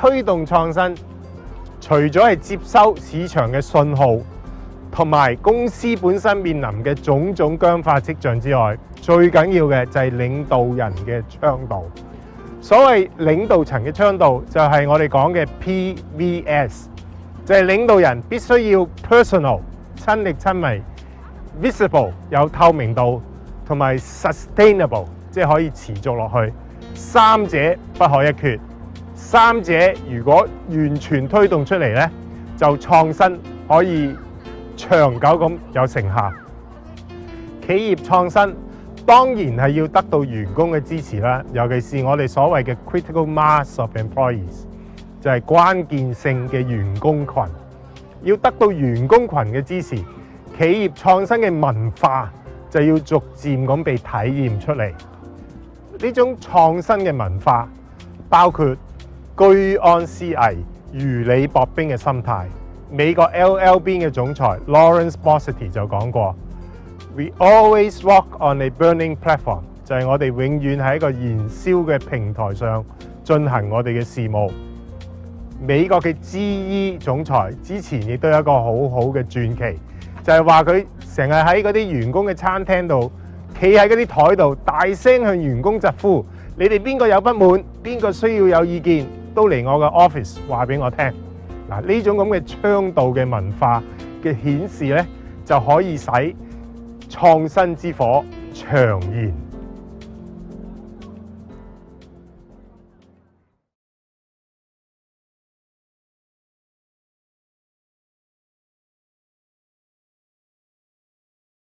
推動創新，除咗係接收市場嘅信號，同埋公司本身面臨嘅種種僵化跡象之外，最緊要嘅就係領導人嘅倡導。所謂領導層嘅倡導，就係我哋講嘅 PVS， 就係領導人必須要 personal 親力親為、visible 有透明度，同埋 sustainable 即係可以持續落去，三者不可一缺。三者如果完全推動出嚟呢，就創新可以長久咁有成效。企業創新當然係要得到員工嘅支持啦，尤其是我哋所謂嘅 critical mass of employees， 就係關鍵性嘅員工群。要得到員工群嘅支持，企業創新嘅文化就要逐漸咁被體驗出嚟。呢種創新嘅文化包括居安思危、如履薄冰嘅心態。美國 LL.Bean 嘅總裁 Lawrence Bossidy 就講過 ：We always walk on a burning platform， 就係我哋永遠喺一個燃燒嘅平台上進行我哋嘅事務。美國嘅 GE 總裁之前亦都有一個好好嘅傳奇，就係話佢成日喺嗰啲員工嘅餐廳度，企喺嗰啲台度，大聲向員工疾呼：你哋邊個有不滿，邊個需要有意見，都嚟我嘅 office 話俾我聽。嗱，呢種咁嘅倡導嘅文化嘅顯示咧，就可以使創新之火長燃。